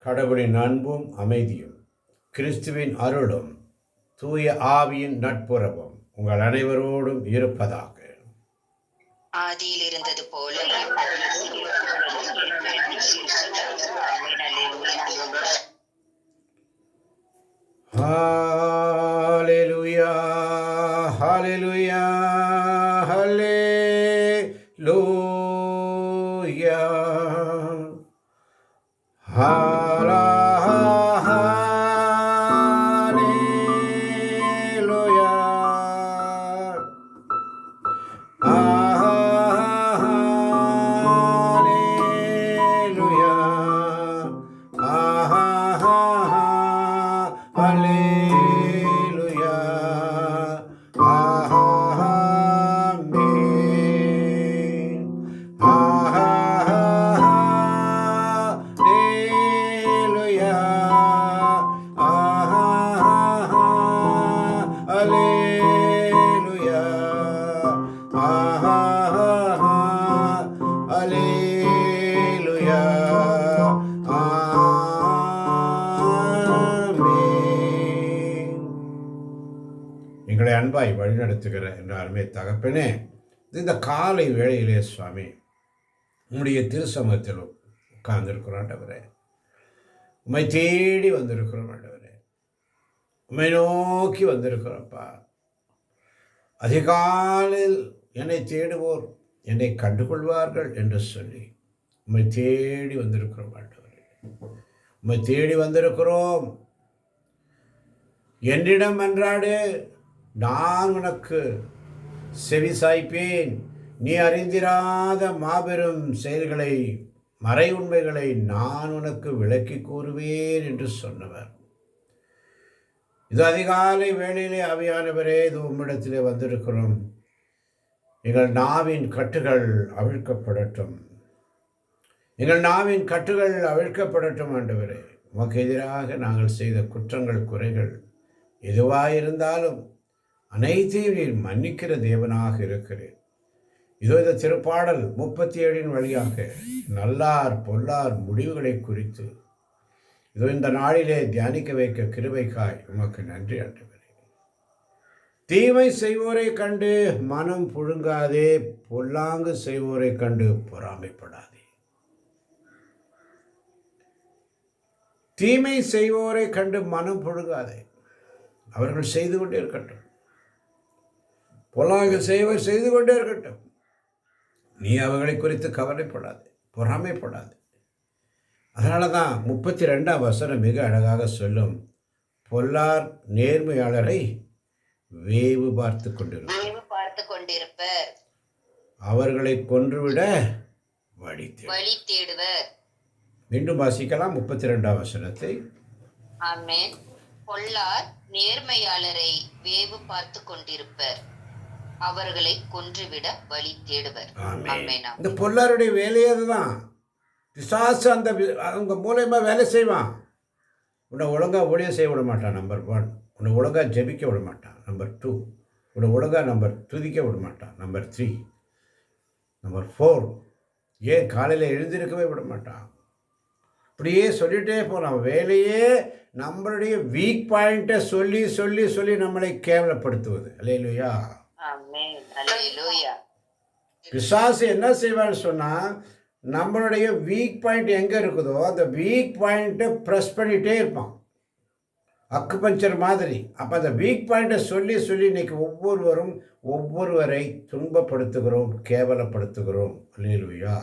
கடவுளின் அன்பும் அமைதியும் கிறிஸ்துவின் அருளும் தூய ஆவியின் நட்புறவும் உங்கள் அனைவரோடும் இருப்பதாக. ஆதியில் இருந்தது போல ஹல்லேலூயா, ஹல்லேலூயா, ஹல்லேலூயா. எங்களை அன்பாய் வழிநடத்துகிற என்ற அருமை தகப்பனே, இந்த காலை வேளையிலே சுவாமி உம்முடைய திருசமூகத்தில் உட்கார்ந்திருக்கிறோம் ஆண்டவரே. உம்மை தேடி வந்திருக்கிறோம் ஆண்டவரே. உம்மை நோக்கி வந்திருக்கிறோம்ப்பா. அதிகாலையில் என்னை தேடுவோர் என்னை கண்டுகொள்வார்கள் என்று சொல்லி உம்மை தேடி வந்திருக்கிறோம் ஆண்டவரே. உம்மை தேடி வந்திருக்கிறோம். என்னிடம் மன்றாடு, நான் உனக்கு செவி சாய்ப்பேன். நீ அறிந்திராத மாபெரும் செயல்களை, மறை உண்மைகளை நான் உனக்கு விளக்கி கூறுவேன் என்று சொன்னவர். இது அதிகாலை வேளையிலே ஆவியானவரே, இது உம்மிடத்திலே வந்திருக்கிறோம். எங்கள் நாவின் கட்டுகள் அவிழ்க்கப்படட்டும். எங்கள் நாவின் கட்டுகள் அவிழ்க்கப்படட்டும் ஆண்டவரே. உமக்கு எதிராக நாங்கள் செய்த குற்றங்கள், குறைகள் எதுவாயிருந்தாலும் அனைத்தையும் நீர் மன்னிக்கிற தேவனாக இருக்கிறேன். இதோ இந்த திருப்பாடல் 37 வழியாக நல்லார் பொல்லார் முடிவுகளை குறித்து இதோ இந்த நாளிலே தியானிக்க வைக்க கிருபைக்காய் உமக்கு நன்றி ஆண்டவரே. தீமை செய்வோரை கண்டு மனம் புழுங்காதே, பொல்லாங்கு செய்வோரை கண்டு பொறாமைப்படாதே. தீமை செய்வோரை கண்டு மனம் புழுங்காதே, அவர்கள் செய்து கொண்டே இருக்கட்டும். பொல்லாங்கு செய்வர் செய்து கொண்டே இருக்கட்டும். நீ அவர்களை குறித்து கவலைப்படாது, பொறாமைப்படாது. அதனால தான் 32ஆம் வசனம் மிக அழகாக சொல்லும், பொல்லார் நேர்மையாளரை வேவு பார்த்து கொண்டிருப்பர், அவர்களை கொன்றுவிட வழி தேடுவர். மீண்டும் வாசிக்கலாம் 32ஆம் வசனத்தை. ஆமென். பொல்லார் நேர்மையாளரை வேவு பார்த்து கொண்டிருப்பர், அவர்களை கொன்றுவிட வழி தேடுவர். இந்த பொல்லாருடைய வேலையே அதுதான். பிசாசு அவங்க மூலயமா வேலை செய்வான். உன்னை ஒழுங்காக ஊழியம் செய்ய விட மாட்டான். நம்பர் 1, உன்னை ஒழுங்காக ஜெபிக்க விட மாட்டான். நம்பர் 2, உன்னை ஒழுங்காக துதிக்க விட மாட்டான். நம்பர் 3, நம்பர் 4, ஏன் காலையில் எழுந்திருக்கவே விட மாட்டான். இப்படியே சொல்லிகிட்டே போகலாம். வேலையே நம்மளுடைய வீக் பாயிண்ட்டை சொல்லி சொல்லி சொல்லி நம்மளை கேவலப்படுத்துவது. அல்லேலூயா. பிசாசு என்ன செய்வான்னு சொன்னால், நம்மளுடைய வீக் பாயிண்ட் எங்கே இருக்குதோ அந்த வீக் பாயிண்ட்டை ப்ரெஸ் பண்ணிகிட்டே இருப்பான், அக்குபஞ்சர் மாதிரி. அப்போ அந்த வீக் பாயிண்ட்டை சொல்லி சொல்லி இன்னைக்கு ஒவ்வொருவரும் ஒவ்வொருவரை துன்பப்படுத்துகிறோம், கேவலப்படுத்துகிறோம். அல்லேலூயா.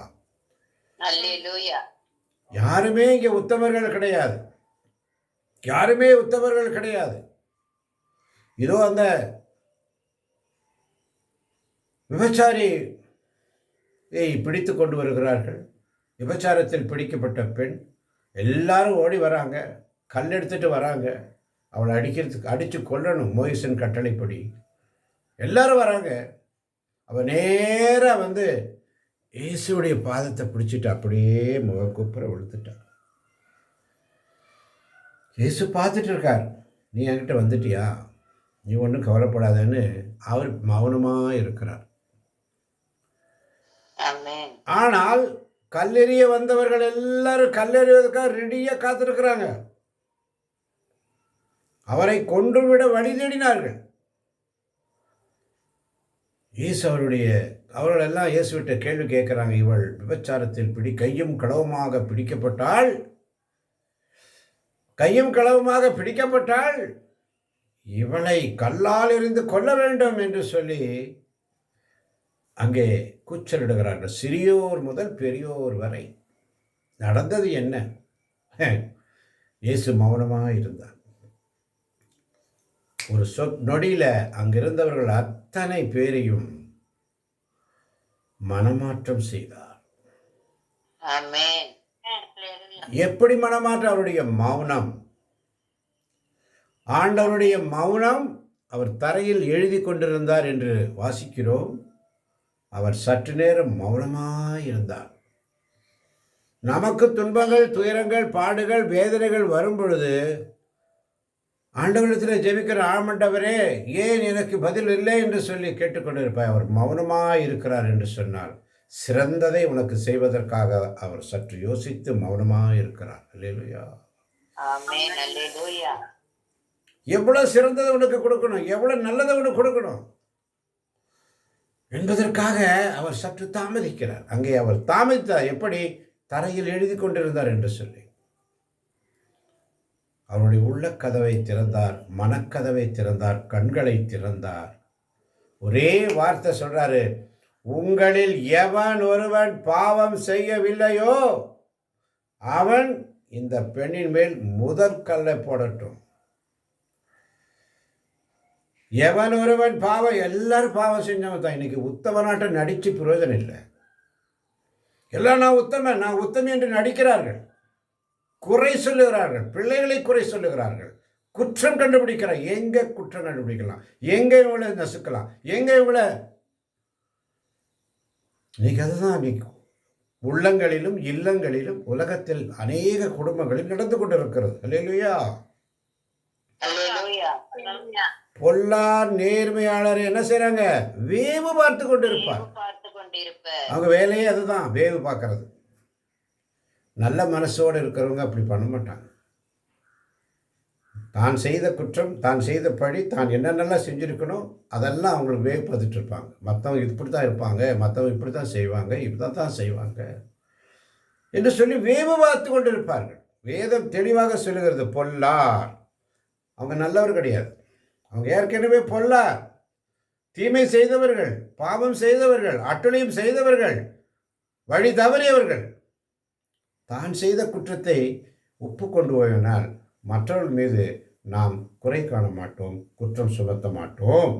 யாருமே இங்கே உத்தமர்கள் கிடையாது. யாருமே உத்தமர்கள் கிடையாது. இதோ அந்த விபச்சாரியை பிடித்து கொண்டு வருகிறார்கள். விபச்சாரத்தில் பிடிக்கப்பட்ட பெண். எல்லாரும் ஓடி வராங்க, கல் எடுத்துட்டு வராங்க. அவளை அடித்து கொல்லணும் மோயிசன் கட்டளைப்படி. எல்லாரும் வராங்க. அவள் நேராக இயேசுடைய பாதத்தை பிடிச்சிட்டு அப்படியே முகக்குப்புற விழுத்துட்டார். இயேசு பார்த்துட்டு இருக்கார். நீ என்கிட்ட வந்துட்டியா, நீ ஒன்றும் கவலைப்படாதன்னு அவர் மௌனமாக இருக்கிறார். ஆனால் கல்லெறிய வந்தவர்கள் எல்லாரும் கல்லெறிவதற்காக ரெடியாக காத்திருக்கிறாங்க. அவரை கொன்றுவிட வழி தேடினார்கள். இயேசு அவர்கள் எல்லாம் இயேசுவிட்ட கேள்வி கேட்கிறாங்க. இவள் விபச்சாரத்தில் கையும் களவுமாக பிடிக்கப்பட்டாள், இவளை கல்லால் எறிந்து கொல்ல வேண்டும் என்று சொல்லி அங்கே கூச்சலிடுகிறார்கள். சிறியோர் முதல் பெரியோர் வரை. நடந்தது என்ன? இயேசு மௌனமாக இருந்தார். ஒரு நொடியில் அங்கிருந்தவர்கள் அத்தனை பேரையும் மனமாற்றம் செய்தார். எப்படி மனமாற்றம்? அவருடைய மௌனம். ஆண்டவருடைய மௌனம். அவர் தரையில் எழுதி கொண்டிருந்தார் என்று வாசிக்கிறோம். அவர் சற்று நேரம் மௌனமாயிருந்தார். நமக்கு துன்பங்கள், துயரங்கள், பாடுகள், வேதனைகள் வரும் பொழுது ஆண்டவரிடத்தில் ஜெபிக்கிற ஆண்டவரே ஏன் எனக்கு பதில் இல்லை என்று சொல்லி கேட்டுக்கொண்டிருப்பார். அவர் மௌனமாக இருக்கிறார் என்று சொன்னார். சிறந்ததை உனக்கு செய்வதற்காக அவர் சற்று யோசித்து மௌனமாக இருக்கிறார். அல்லேலூயா. ஆமென். அல்லேலூயா. எவ்வளவு சிறந்ததை உனக்கு கொடுக்கணும், எவ்வளவு நல்லதை உனக்கு கொடுக்கணும் என்பதற்காக அவர் சற்று தாமதிக்கிறார். அங்கே அவர் தாமதித்தார். எப்படி? தரையில் எழுதி கொண்டிருந்தார் என்று சொல்லி. அவருடைய உள்ள கதவை திறந்தார், மனக்கதவை திறந்தார், கண்களை திறந்தார். ஒரே வார்த்தை சொல்றாரு, உங்களில் எவன் ஒருவன் பாவம் செய்யவில்லையோ அவன் இந்த பெண்ணின் மேல் முதல் கல்லை போடட்டும். எவன் ஒருவன் பாவம், எல்லாரும் பாவம் செஞ்சவன் தான். இன்னைக்கு உத்தமனாட்ட நடிச்சு பிரயோஜனம் இல்லை. எல்லாம் நான் உத்தமன் என்று நடிக்கிறார்கள், குறை சொல்லுகிறார்கள், பிள்ளைகளை குறை சொல்லுகிறார்கள், குற்றம் கண்டுபிடிக்கிறார். எங்க குற்றம் கண்டுபிடிக்கலாம், எங்க இவங்களை நசுக்கலாம், எங்க இவங்களை. இன்னைக்கு அதுதான் இன்னைக்கு உள்ளங்களிலும் இல்லங்களிலும் உலகத்தில் அநேக குடும்பங்களில் நடந்து கொண்டிருக்கிறது. அல்லேலூயா. பொல்லார் நேர்மையாளர் என்ன செய்றாங்க? வேவு பார்த்து கொண்டிருப்பார். அவங்க வேலையே அதுதான், வேவு பார்க்கறது. நல்ல மனசோடு இருக்கிறவங்க அப்படி பண்ண மாட்டாங்க. தான் செய்த குற்றம், தான் செய்த பழி, தான் என்னென்னலாம் செஞ்சுருக்கணும் அதெல்லாம் அவங்களுக்கு வேவு பார்த்துட்டு இருப்பாங்க. மற்றவங்க இப்படி தான் இருப்பாங்க, மற்றவங்க இப்படி தான் செய்வாங்க, இப்படி தான் செய்வாங்க என்று சொல்லி வேவு பார்த்து கொண்டு இருப்பார்கள். வேதம் தெளிவாக சொல்லுகிறது, பொல்லார். அவங்க நல்லவர் கிடையாது, அவங்க ஏற்கனவே பொல்லார், தீமை செய்தவர்கள், பாவம் செய்தவர்கள், அட்டுழியம் செய்தவர்கள், வழி தவறியவர்கள். தான் செய்த குற்றத்தை ஒப்புக்கொண்டு போயினால் மற்றவர்கள் மீது நாம் குறை காண மாட்டோம், குற்றம் சுமத்த மாட்டோம்.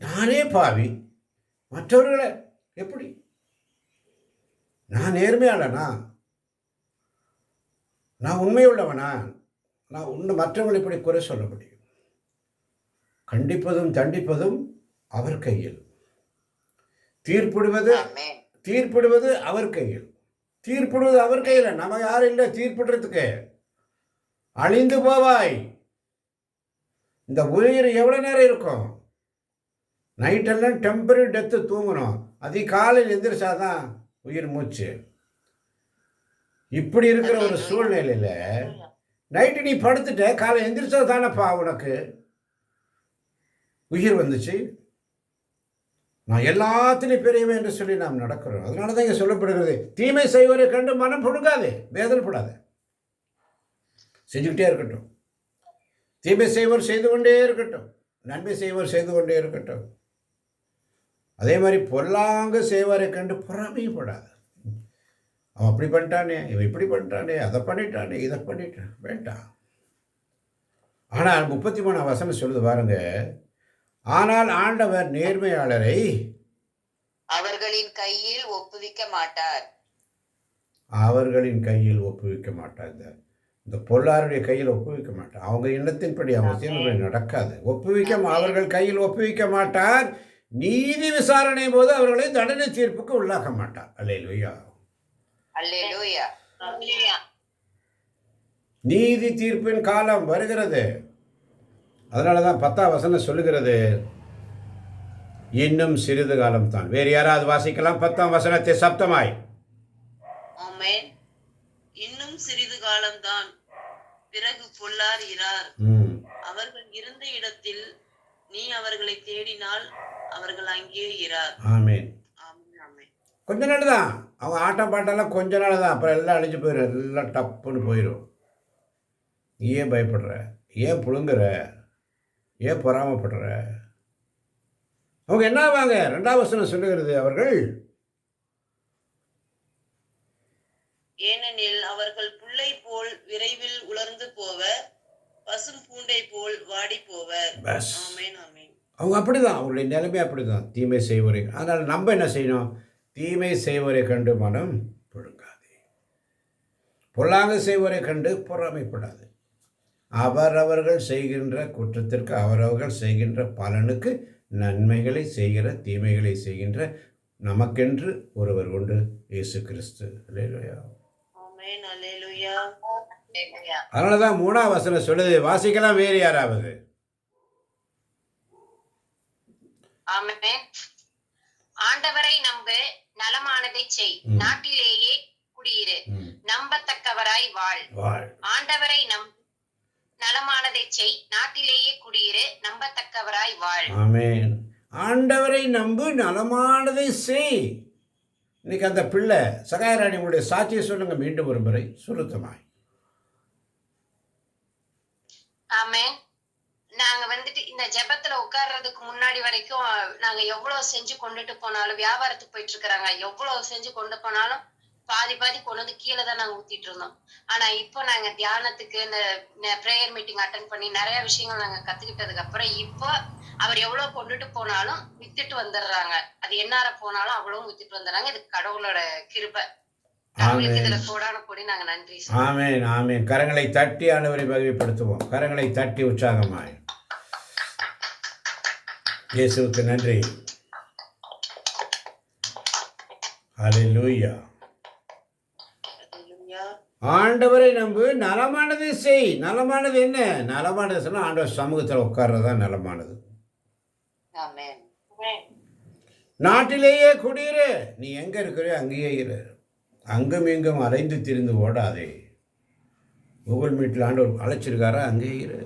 நானே பாவி, மற்றவர்களை எப்படி? நான் நேர்மையாளனா? நான் உண்மையுள்ளவனா? நான் மற்றவர்கள் எப்படி குறை சொல்ல முடியும்? கண்டிப்பதும் தண்டிப்பதும் அவர் கையில், தீர்ப்பிடுவது அவர் கையில். தீர்ப்பிடுவது அவர் கையில். நம்ம யாரும் இல்லை தீர்ப்பிடுறதுக்கு. அழிந்து போவாய். இந்த உயிர் எவ்வளோ நேரம் இருக்கும்? நைட்டெல்லாம் டெம்பரரி டெத்து தூங்கணும், அதிகாலையில் எந்திரிச்சாதான் உயிர் மூச்சு. இப்படி இருக்கிற ஒரு சூழ்நிலையில் நைட்டு நீ படுத்துட்ட, காலை எந்திரிச்சா தானப்பா உனக்கு உயிர் வந்துச்சு. நான் எல்லாத்திலையும் பெரியவன் என்று சொல்லி நாம் நடக்கிறோம். அதனால தான் இங்கே சொல்லப்படுகிறது, தீமை செய்வரை கண்டு மனம் புடுங்காதே, வேதனைப்படாது, செஞ்சுக்கிட்டே இருக்கட்டும். தீமை செய்வர் செய்து கொண்டே இருக்கட்டும், நன்மை செய்வர் செய்து கொண்டே இருக்கட்டும். அதே மாதிரி பொல்லாங்கு செய்வரை கண்டு பொறாமைப்படாது. அவன் அப்படி பண்ணிட்டானே, இவன் இப்படி பண்ணிட்டானே, அதை பண்ணிட்டானே, இதை பண்ணிட்டான், வேண்டாம். ஆனால் 33 வசனம் சொல்லுது பாருங்க, ஆனால் ஆண்டவர் நேர்மையாளரை அவர்களின் கையில் ஒப்புவிக்க மாட்டார். அவர்களின் கையில் ஒப்புவிக்க மாட்டார். இந்த பொல்லாருடைய கையில் ஒப்புவிக்க மாட்டார். அவங்க எண்ணத்தின்படி, அவங்க செயல்படி நடக்காது. அவர்கள் கையில் ஒப்புவிக்க மாட்டார். நீதி விசாரணை போது அவர்களை தண்டனை தீர்ப்புக்கு உள்ளாக்க மாட்டார். அல்லேலூயா. அல்லேலூயா. நீதி தீர்ப்பின் காலம் வருகிறது. அதனால தான் 10ஆம் வசனம் சொல்லுகிறது, இன்னும் சிறிது காலம்தான். வேறு யாராவது வாசிக்கலாம் 10ஆம் வசனத்தை சப்தமாய். ஆமென். இன்னும் சிறிது காலம்தான், பிறகு பொல்லார் இரார். அவர்கள் இருந்த இடத்தில் நீ அவர்களை தேடினால் அவர்கள் அங்கே இரார். ஆமென். ஆமென், ஆமென். கொஞ்ச நாள் தான் அவங்க ஆட்டம் பாட்டெல்லாம், கொஞ்ச நாள் தான். அப்புறம் எல்லாம் அழிஞ்சு போயிடும், எல்லாம் டப்புன்னு போயிடும். நீ ஏன் பயப்படுற? ஏன் புழுங்குற? ஏன் பொறாமப்படுற? அவங்க என்ன ஆவாங்க? 2ஆம் வசனம் சொல்லுகிறது, அவர்கள் ஏனெனில் அவர்கள் புல்லை போல் விரைவில் உலர்ந்து போவர், பசும் பூண்டை போல் வாடி போவர். பஸ். ஆமென், ஆமென். அவங்க அப்படிதான், அவங்களுடைய நிலைமை அப்படிதான், தீமை செய்வரை. அதனால் நம்ம என்ன செய்யணும்? தீமை செய்வரை கண்டு மனம் புழுங்காதே, பொல்லாங்கு செய்வரை கண்டு பொறாமைப்படாது. அவரவர்கள் செய்கின்ற குற்றத்திற்கு அவரவர்கள் செய்கின்ற பலனுக்கு நன்மைகளை செய்கிற தீமைகளை செய்கின்ற நமக்கென்று ஒருவர் உண்டு, இயேசு கிறிஸ்து. அல்லேலூயா. ஆமென், அல்லேலூயா. அதனால தான் 3ஆம் வசனம் சொல்லுது. வாசிக்கலாம் வேறு யாராவது. ஆமென். ஆண்டவரை நம்பு, நலமானதை செய், நாட்டிலேயே குடியிரு, நம்பத்தக்கவராய் வாழ். ஆண்டவரை நம்பு, நலமானதை செய், நாட்டிலேயே குடியிரு, நம்பத்தக்கவராய் வாழ். ஆமென். ஆண்டவரை நம்பு, நலமானதை செய். இன்னைக்கு அந்த பிள்ளை சகாயராணி உங்களுடைய சாட்சியை சொல்லுங்க மீண்டும் ஒரு முறை சுருத்தமாய். ஆமென். நாங்க வந்துட்டு இந்த ஜெபத்துல உட்கார்றதுக்கு முன்னாடி வரைக்கும் நாங்க எவ்வளவு செஞ்சு கொண்டுட்டு போனாலும், வியாபாரத்துக்கு போயிட்டு இருக்கிறாங்க, எவ்வளவு செஞ்சு கொண்டு போனாலும் பாதி கொண்டு வந்து கீழே தான் நாங்க ஊத்திட்டு இருந்தோம். ஆனா இப்போ நாங்க தியானத்துக்கு இந்த பிரேயர் மீட்டிங் அட்டன் பண்ணி நிறைய விஷயங்கள் நாங்க கத்துக்கிட்டதுக்கு அப்புறம் இப்போ அவர் எவ்வளவு கொண்டுட்டு போனாலும் வித்துட்டு வந்துடுறாங்க. அது என்னார போனாலும் அவ்வளவும் வித்துட்டு வந்துடுறாங்க. இது கடவுளோட கிருபை. கடவுளுக்கு இதுல கோடான கோடி நாங்க நன்றி. ஆமென், ஆமென். கரங்களை தட்டி ஆண்டவரை மகிமைப்படுத்துவோம். கரங்களை தட்டி உற்சாகமாய். இயேசுவுக்கு நன்றி. ஹல்லேலூயா. ஆண்டவரை நம்பு, நலமானதை செய். நலமானது என்ன? நலமானது சொன்னா ஆண்டவர் சமூகத்தில் உட்கார்றதான் நலமானது. ஆமென். நாட்டிலேயே குடியிரு. நீ எங்க இருக்கிறியோ அங்கேயே இரு. அங்கும் இங்கும் அலைந்து திரிந்து ஓடாதே. கூகுள் மீட்டில் ஆண்டவர் அழைச்சிருக்காரா? அங்கேயே இரு.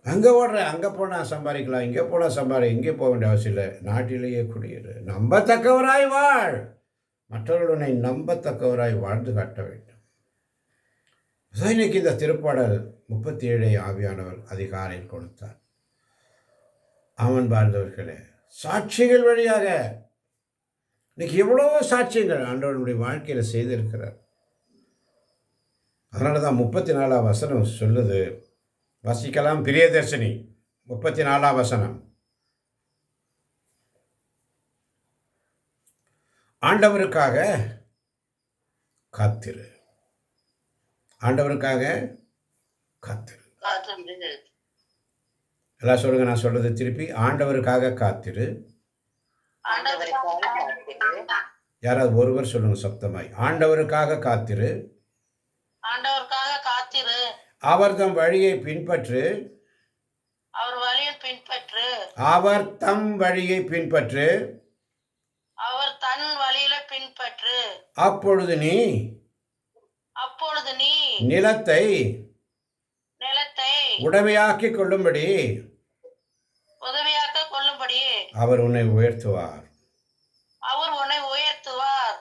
அங்கே ஓடுற, அங்கே போனால் சம்பாதிக்கலாம், இங்கே போனால் இங்கே போக வேண்டிய அவசியம் இல்லை. நாட்டிலேயே குடியிரு, நம்பத்தக்கவராய் வாழ். மற்றவர்களுடைய நம்பத்தக்கவராய் வாழ்ந்து காட்ட வேண்டும். இன்னைக்கு இந்த திருப்பாடல் 37 ஆவியானவர் அதிகாலையில் கொடுத்தார். ஆமன் வாழ்ந்தவர்களே, சாட்சிகள் வழியாக இன்னைக்கு எவ்வளவோ சாட்சியங்கள் ஆண்டவனுடைய வாழ்க்கையில் செய்திருக்கிறார். அதனால தான் 34ஆம் வசனம் சொல்லுது. வாசிக்கலாம் பிரியதர்ஷினி 34ஆம் வசனம். ஆண்டவருக்காக காத்திரு. ஆண்டவருக்காக காத்திரு. எல்லாம் சொல்லுங்க, நான் சொல்றது திருப்பி. ஆண்டவருக்காக காத்திரு. யாராவது ஒருவர் சொல்லுங்க சப்தமாய். ஆண்டவருக்காக காத்திரு. ஆண்டவருக்காக காத்திரு. அவர் தம் வழியை பின்பற்று. அவர் வழியை பின்பற்று. அவர் தம் வழியை பின்பற்று. அவர் தன் வழியில பின்பற்று. அப்பொழுது நீ நிலத்தை உடமையாக்கிக் கொள்ளும்படி அவர் உன்னை உயர்த்துவார்.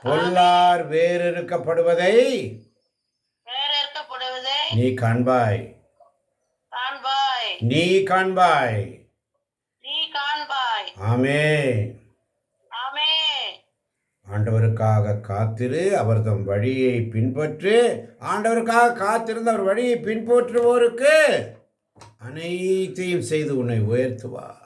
பொல்லார் வேறறுக்கப்படுவதை நீ காண்பாய். நீ காண்பாய். ஆமென். ஆண்டவருக்காக காத்திரு. அவர் தம் வழியை பின்பற்று. ஆண்டவருக்காக காத்திருந்து அவர் வழியை பின்பற்றுவோருக்கு அனைத்தையும் செய்து உன்னை உயர்த்துவார்.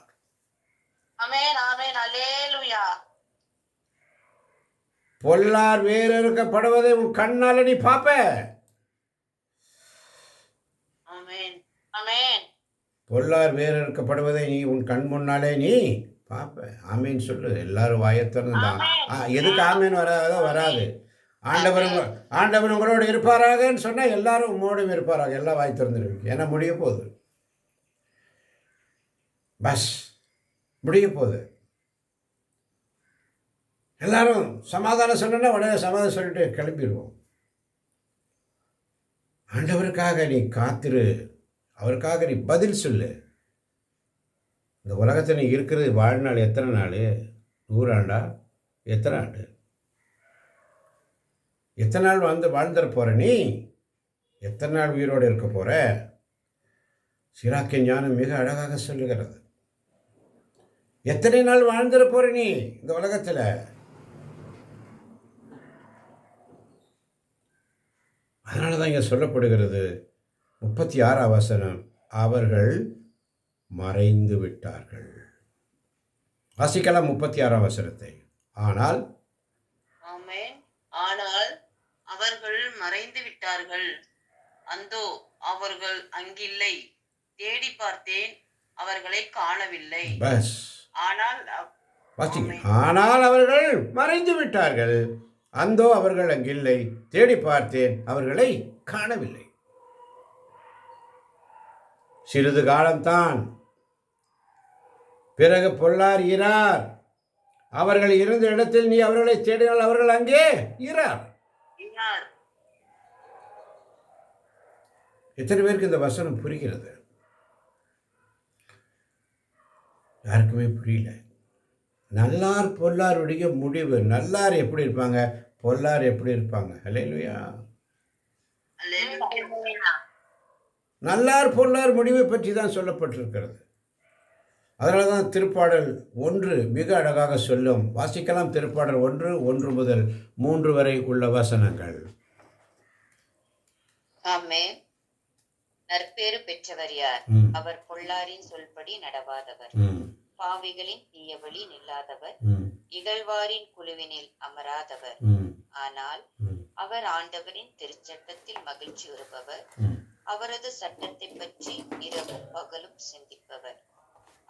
பொல்லார் வேறறுக்கப்படுவதை உன் கண்ணால நீ பாப்ப. பொல்லார் வேறறுக்கப்படுவதை நீ உன் கண் முன்னாலே நீ பாப்ப. ஆமேன் சொல்லு. எல்லாரும் வாயத்திறந்துதான். எதுக்கு ஆமேன் வராது. ஆண்டவர் உங்களோடு இருப்பாராகன்னு சொன்னால் எல்லாரும் உம்மோடும் இருப்பாராக. எல்லாம் வாய் திறந்துருக்கு. ஏன்னா முடிய போகுது. பஸ் முடிய போகுது. எல்லாரும் சமாதானம் சொன்னா உடனே சமாதானம் சொல்லிட்டு கிளம்பிடுவோம். ஆண்டவருக்காக நீ காத்திரு, அவருக்காக நீ பதில் சொல்லு. இந்த உலகத்தில் நீ இருக்கிறது வாழ்நாள் எத்தனை நாள்? 100 ஆண்டா? எத்தனை ஆண்டு? எத்தனை நாள் வாழ்ந்துட போகிற நீ? எத்தனை நாள் உயிரோடு இருக்க போகிற? சிராக்கிய ஞானம் மிக அழகாக சொல்லுகிறது. எத்தனை நாள் வாழ்ந்துட போகிற நீ இந்த உலகத்தில்? அதனால தான் இங்கே சொல்லப்படுகிறது 36ஆம் வசனம், அவர்கள் மறைந்து விட்டார்கள். வாசிக்கலாம் 36ஆம் வசனத்தை. ஆனால் ஆமென். ஆனால் அவர்கள் மறைந்து விட்டார்கள், அந்தோ அவர்கள் அங்கில்லை. தேடி பார்த்தேன், அவர்களை காணவில்லை. பஸ் ஆனால் வாசிங்க. ஆனால் அவர்கள் மறைந்து விட்டார்கள், அந்தோ அவர்கள் அங்கில்லை. தேடி பார்த்தேன், அவர்களை காணவில்லை. சிறிது காலம்தான், பிறகு பொல்லார் இரார். அவர்கள் இருந்த இடத்தில் நீ அவர்களை தேடினால் அவர்கள் அங்கே இரார். யார்? எத்தனை பேருக்கு இந்த வசனம் புரிகிறது? யாருக்குமே புரியல. நல்லார் பொல்லாருடைய முடிவு. நல்லார் எப்படி இருப்பாங்க, பொல்லார் எப்படி இருப்பாங்க? அல்லேலூயா. அல்லேலூயா. நல்லார் பொல்லார் முடிவை பற்றி தான் சொல்லப்பட்டிருக்கிறது. அதனால தான் திருப்பாடல் 1 மிக அழகாக சொல்லும். வாசிக்கலாம் திருப்பாடல் 1 முதல் 3 வரை உள்ள வசனங்கள். ஆமென். நற்பேறு பெற்றவர் யார்? அவர் பொல்லாரின் சொல்படி நடவாதவர், பாவிகளின் தீய வழி நில்லாதவர், இகழ்வாரின் குழுவினில் அமராதவர். ஆனால் அவர் ஆண்டவரின் திருச்சட்டத்தில் மகிழ்ச்சி வருபவர், அவரது சட்டத்தை பற்றி இரவும் பகலும் சிந்திப்பவர்.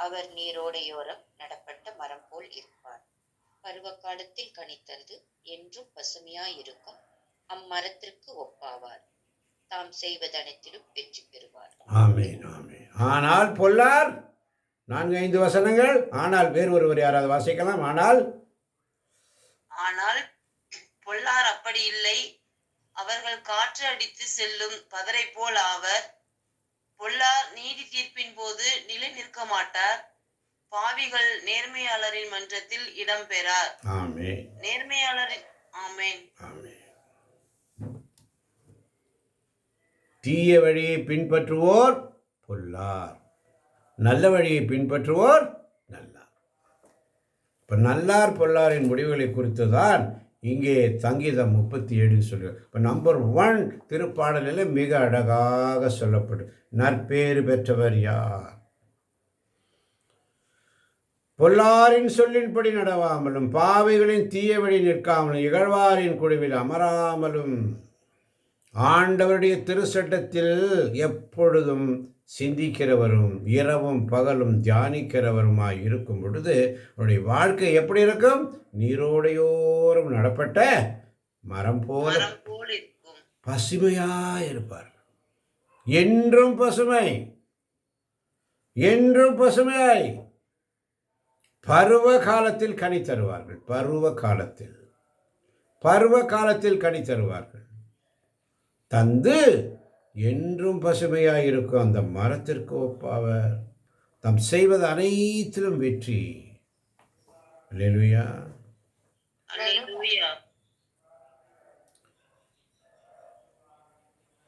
அவர் நீரோடையோரம் நடப்பட்ட மரம் போல் இருப்பார், பருவ காலத்தில் கனித்தது என்றும் பசுமையாயிருக்கும் அம்மரத்திற்கு ஒப்பாவார். தாம் செய்வதனைத்திலும் வெற்றி பெறுவார். ஆமென், ஆமென். ஆனால் பொல்லார் 4-5 வசனங்கள். ஆனால் வேறு ஒருவர் யாராவது வாசிக்கலாம். ஆனால் பொல்லார் அப்படி இல்லை. அவர்கள் காற்று அடித்து செல்லும் பதரை போல் ஆவர். பொல்லார் நீதி தீர்ப்பின் போது நிலை நிற்க மாட்டார். பாவிகள் நேர்மையாளரின் மன்றத்தில் இடம் பெறார். ஆமென், நேர்மையாளரின் ஆமென். ஆமென். தீய வழியை பின்பற்றுவோர் பொல்லார், நல்ல வழியை பின்பற்றுவோர் நல்லார். இப்போ நல்லார் பொல்லாரின் முடிவுகளை குறித்து தான் இங்கே சங்கீதம் 37 சொல்லுங்கள். இப்போ நம்பர் 1 திருப்பாடலில் மிக அழகாக சொல்லப்படும். நற்பேறு பெற்றவர் யார்? பொல்லாரின் சொல்லின்படி நடவாமலும், பாவிகளின் தீய வழி நிற்காமலும், இகழ்வாரின் குழுவில் அமராமலும், ஆண்டவருடைய திருச்சட்டத்தில் எப்பொழுதும் சிந்திக்கிறவரும் இரவும் பகலும் தியானிக்கிறவருமாய் இருக்கும் பொழுது அவருடைய வாழ்க்கை எப்படி இருக்கும்? நீரோடையோரும் நடப்பட்ட மரம் போல இருக்கும். பசுமையாய் இருப்பார். என்றும் பசுமை, என்றும் பசுமையாய். பருவ காலத்தில் கனி தருவார்கள். பருவ காலத்தில் கனி தருவார்கள். தந்து என்றும் பசுமையாக இருக்கும் அந்த மரத்திற்கு ஒப்பாவர். தாம் செய்வது அனைத்திலும் வெற்றி. அல்லேலூயா. அல்லேலூயா.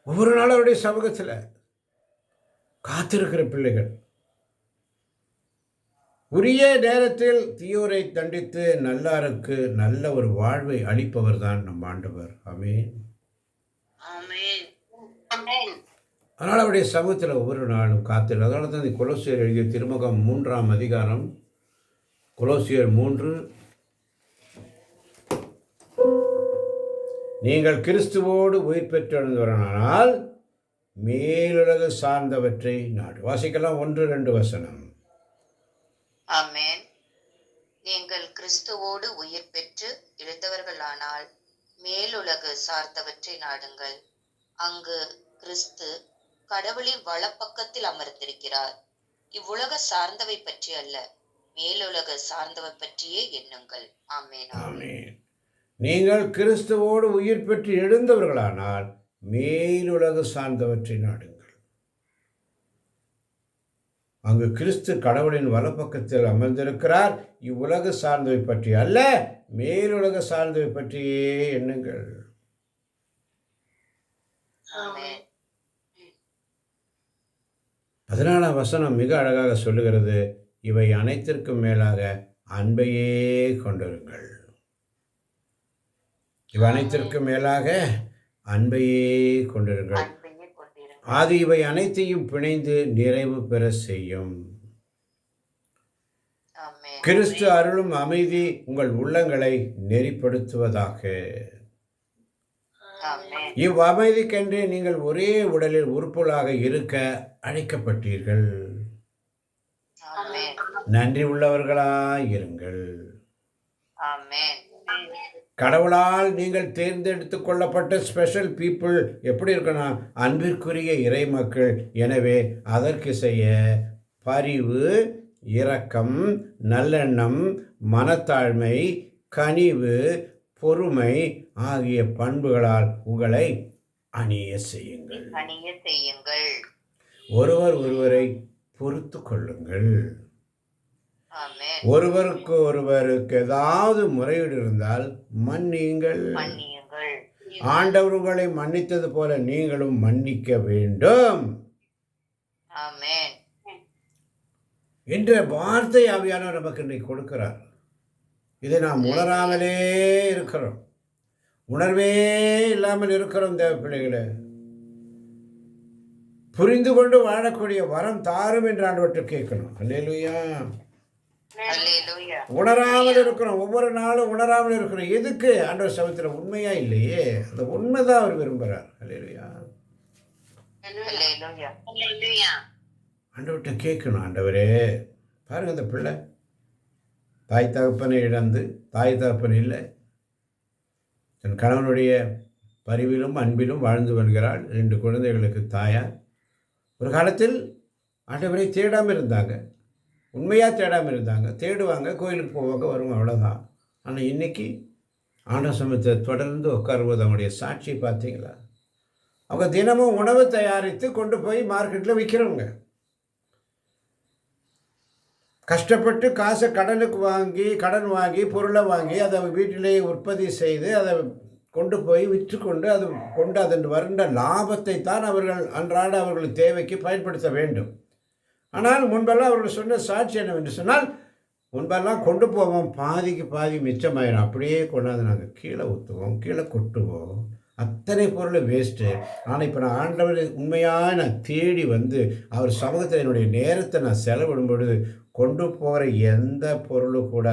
ஒவ்வொரு நாளும் அவருடைய சமூகத்தில் காத்திருக்கிற பிள்ளைகள் உரிய நேரத்தில் தீயோரை தண்டித்து நல்லாருக்கு நல்ல ஒரு வாழ்வை அளிப்பவர் தான் நம் ஆண்டவர். ஆமென், ஆமென். அதனால் அவருடைய சமூகத்தில் ஒவ்வொரு நாளும் காத்திரு. அதனால தான் இந்த கொலோசியர் எழுதிய திருமுகம் 3ஆம் அதிகாரம், கொலோசியர் 3, நீங்கள் கிறிஸ்துவோடு உயிர் பெற்றெழுந்தவரானால் மேலுலகு சார்ந்தவற்றை நாடு. வாசிக்கலாம் 1-2 வசனம். ஆமென். நீங்கள் கிறிஸ்துவோடு உயிர் பெற்று எழுந்தவர்களானால் மேலுலகு சார்ந்தவற்றை நாடுங்கள். அங்கு கிறிஸ்து கடவுளின் வலப்பக்கத்தில் அமர்ந்திருக்கிறார். இவ்வுலக சார்ந்தவை பற்றி அல்ல, மேலுலக சார்ந்தவை பற்றியே எண்ணுங்கள். ஆமென். ஆமென். நீங்கள் கிறிஸ்துவோடு உயிர் பெற்று எழுந்தவர்களானால் மேலுலகு சார்ந்தவற்றை நாடுங்கள். அங்கு கிறிஸ்து கடவுளின் வலப்பக்கத்தில் அமர்ந்திருக்கிறார். இவ்வுலகு சார்ந்தவை பற்றி அல்ல, மேலுலக சார்ந்தவை பற்றியே எண்ணுங்கள். ஆமென். 14ஆம் வசனம் மிக அழகாக சொல்லுகிறது, இவை அனைத்திற்கும் மேலாக அன்பையே கொண்டிருங்கள். இவை அனைத்திற்கும் மேலாக அன்பையே கொண்டிருங்கள். அன்பையே கொண்டிருங்கள். அது இவை அனைத்தையும் பிணைந்து நிறைவு பெற செய்யும். ஆமென். கிறிஸ்து அருளும் அமைதி உங்கள் உள்ளங்களை நெறிப்படுத்துவதாக. ஆமென். இவ்வமைதிக்கென்றே நீங்கள் ஒரே உடலில் உறுப்புகளாக இருக்க அழைக்கப்பட்டீர்கள். ஆமென். நன்றி உள்ளவர்களாய் இருங்கள். ஆமென். கடவுளால் நீங்கள் தேர்ந்தெடுத்து கொள்ளப்பட்ட ஸ்பெஷல் பீப்புள் எப்படி இருக்கணும்? அன்பிற்குரிய இறை மக்கள். எனவே அதற்கு செய்ய பரிவு, இரக்கம், நல்லெண்ணம், மனத்தாழ்மை, கனிவு, பொறுமை ஆகிய பண்புகளால் உங்களை அணிய செய்யுங்கள். அணிய செய்யுங்கள். ஒருவர் ஒருவரை பொறுத்து கொள்ளுங்கள். ஆமென். ஒருவருக்கு ஒருவருக்கு ஏதாவது முறையீடு இருந்தால் மன்னியுங்கள். மன்னியுங்கள். ஆண்டவர் உங்களை மன்னித்தது போல நீங்களும் மன்னிக்க வேண்டும் ஆமென். என்ற வார்த்தை ஆவியானவர் நமக்கு இன்றைக்கு கொடுக்கிறார். இதை நாம் உணராமலே இருக்கிறோம். உணர்வே இல்லாமல் இருக்கிறோம். தேவ பிள்ளைகளே, புரிந்து கொண்டு வாழக்கூடிய வரம் தாரும் என்று ஆண்டவர்கிட்ட கேட்கணும். அல்லேலூயா. அல்லேலூயா. உணராமல் இருக்கிறோம். ஒவ்வொரு நாளும் உணராமல் இருக்கிறோம். எதுக்கு? ஆண்டவர் சமயத்தில் உண்மையா இல்லையே. அந்த உண்மைதான் அவர் விரும்புகிறார். அல்லேலூயா. அல்லேலூயா. அல்லேலூயா. ஆண்டவர்கிட்ட கேட்கணும், ஆண்டவரே பாருங்க, அந்த பிள்ளை தாய் தகப்பனை இழந்து, தாய் தகப்பன் இல்லை, தன் கணவனுடைய பரிவிலும் அன்பிலும் வாழ்ந்து வருகிறாள். 2 குழந்தைகளுக்கு தாயார். ஒரு காலத்தில் ஆண்டவரை தேடாமல் இருந்தாங்க. உண்மையாக தேடாமல் இருந்தாங்க. தேடுவாங்க, கோயிலுக்கு போவாங்க, வருவாங்க, அவ்வளோதான். ஆனால் இன்றைக்கி ஆண்டவர் சமயத்தை தொடர்ந்து உட்காரும்போது அவங்களுடைய சாட்சியை பார்த்தீங்களா? அவங்க தினமும் உணவு தயாரித்து கொண்டு போய் மார்க்கெட்டில் விற்கிறவங்க. கஷ்டப்பட்டு காசை கடன் வாங்கி பொருளை வாங்கி அதை வீட்டிலேயே உற்பத்தி செய்து அதை கொண்டு போய் விற்றுக்கொண்டு அதன் வருண்ட லாபத்தை தான் அவர்கள் அன்றாட அவர்கள் தேவைக்கு பயன்படுத்த வேண்டும். ஆனால் முன்பெல்லாம் அவர்கள் சொன்ன சாட்சி என்னவென்று சொன்னால், முன்பெல்லாம் கொண்டு போவோம், பாதிக்கு பாதி மிச்சமாயிடும், அப்படியே கொண்டாந்து நாங்கள் கீழே ஊற்றுவோம், கீழே கொட்டுவோம், அத்தனை பொருள் வேஸ்ட்டு. ஆனால் இப்போ நான் ஆண்டவர் உண்மையாக நான் தேடி வந்து அவர் சமூகத்தில் என்னுடைய நேரத்தை நான் செலவிடும் பொழுது கொண்டு போகிற எந்த பொருளும் கூட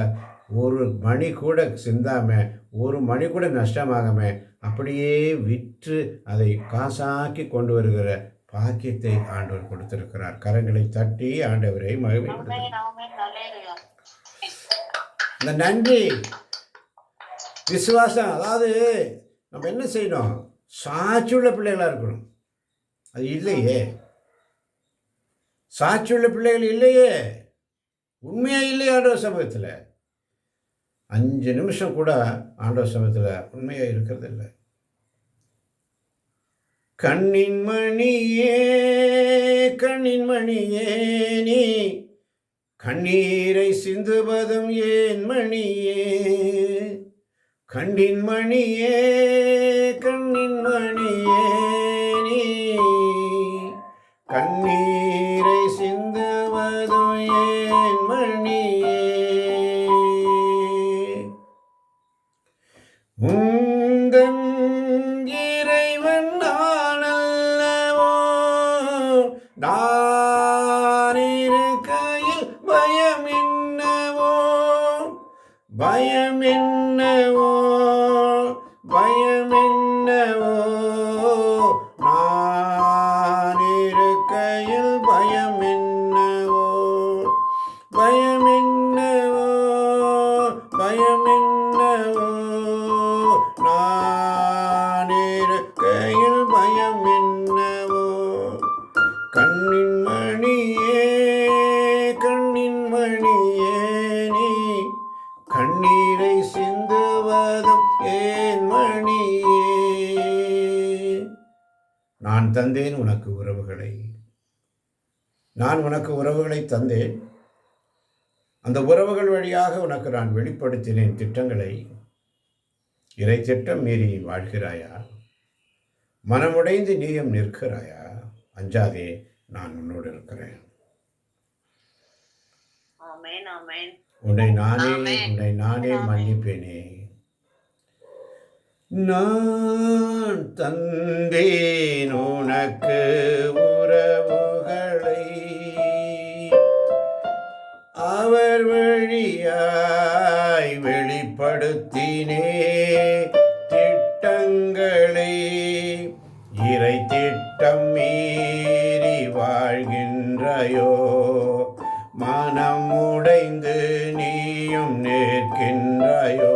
ஒரு மணி கூட சிந்தாமல், ஒரு மணி கூட நஷ்டமாகாமல் அப்படியே விற்று அதை காசாக்கி கொண்டு வருகிற பாக்கியத்தை ஆண்டவர் கொடுத்திருக்கிறார். கரங்களை தட்டி ஆண்டவரை மகிமைப்படுத்துகிறார். இந்த நன்றி விசுவாசம், அதாவது நம்ம என்ன செய்யணும்? சாட்சியுள்ள பிள்ளைகளாக இருக்கணும். அது இல்லையே, சாட்சியுள்ள பிள்ளைகள் இல்லையே, உண்மையாக இல்லையே. ஆண்டவர் சமூகத்தில் 5 நிமிஷம் கூட ஆண்டவர் சமூகத்தில் உண்மையாக இருக்கிறது இல்லை. கண்ணின் மணியே நீ கண்ணீரை சிந்துவதும் ஏன் மணியே? கண்ணின் மணியே நீ கண்ணீரை சிந்துவதும் ஏன் மணியே? உந்தன் இறைவன் நானல்லவோ, நான் இருக்கையில் பயம் என்னவோ, பயம் என்னவோ, பயம் என்னவோ, நான் இருக்கையில் பயம் என்னவோ, பயம் என்னவோ, பயம் என்னவோ, நான் இருக்கையில் பயம் என்னவோ? கண்ணின் மணியே சிந்துவதும் ஏன் மணியே. நான் தந்தேன் உனக்கு உறவுகளை, நான் உனக்கு உறவுகளை தந்தேன். அந்த உறவுகள் வழியாக உனக்கு நான் வெளிப்படுத்தினேன் திட்டங்களை. இறை திட்டம் மீறி வாழ்கிறாயா? மனமுடைந்து நீயும் நிற்கிறாயா? அஞ்சாதே, நான் உன்னோடு இருக்கிறேன். ஆமென் ஆமென். உன்னை நானே மன்னிப்பேனே. நான் தந்தேன் உனக்கு உறவுகளை, அவர் வழியாய் வெளிப்படுத்தினே திட்டங்களை. இறை திட்டம் மீறி வாழ்கின்றாயோ? மனம் உடைந்து நீயும் நிற்கின்றாயோ?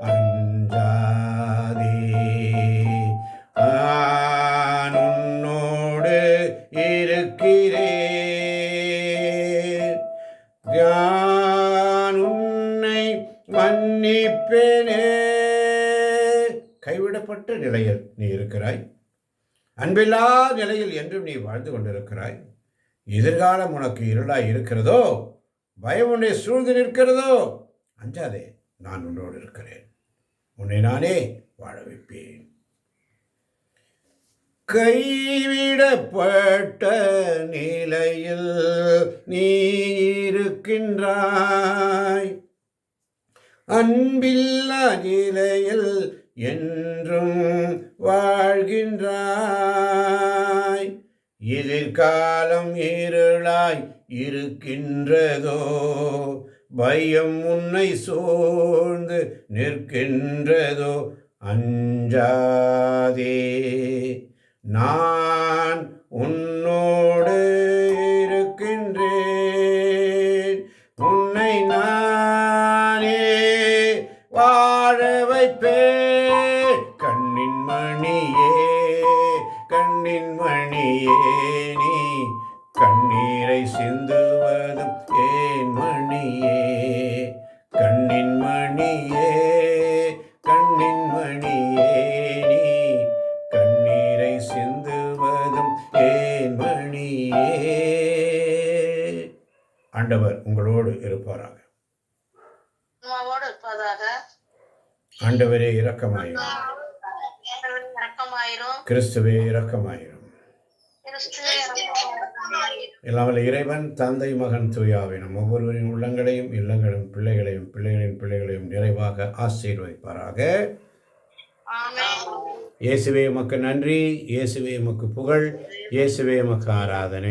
அஞ்சாதே, நான் உன்னோடு இருக்கிறேன். நான் உன்னை மன்னிப்பேனே. கைவிடப்பட்ட நிலையில் நீ இருக்கிறாய். அன்பில்லா நிலையில் என்றும் நீ வாழ்ந்து கொண்டிருக்கிறாய். எதிர்காலம் உனக்கு இருளாய் இருக்கிறதோ? பயம் உன்னை சூழ்ந்து நிற்கிறதோ? அஞ்சாதே, நான் உன்னோடு இருக்கிறேன். உன்னை நானே வாழ வைப்பேன். கைவிடப்பட்ட நிலையில் நீ இருக்கின்றாய். அன்பில்லா நிலையில் என்றும் வாழ்கின்றாய். எதிர்காலம் இருளாய் இருக்கின்றதோ? பயம் உன்னை சூழ்ந்து நிற்கின்றதோ? அஞ்சாதே, நான் உன்னோடு இருக்கின்றேன். உன்னை நானே வாழ வைப்பேன். கண்ணின் மணியே, கண்ணின் மணியே, நீ கண்ணீரை சிந்துவதும் ஏன் மணியே? கண்ணின் மணியே, கண்ணின் மணியே, நீ கண்ணீரை சிந்துவதும் ஏன் மணியே? ஆண்டவர் உங்களோடு இருப்பாராக. உமாவோடு இருப்பதாக. ஆண்டவரே இரக்கமாயிரும். இரக்கமாயிரும். கிறிஸ்துவே இரக்கமாயிரும். எல்லாம் வல்ல இறைவன் தந்தை மகன் தூயாவினும் ஒவ்வொருவரின் உள்ளங்களையும் இல்லங்களையும் பிள்ளைகளையும் பிள்ளைகளின் பிள்ளைகளையும் நிறைவாக ஆசீர்வதிப்பாராக. இயேசுவே உமக்கு நன்றி, இயேசுவே உமக்கு புகழ், இயேசுவே உமக்கு ஆராதனை.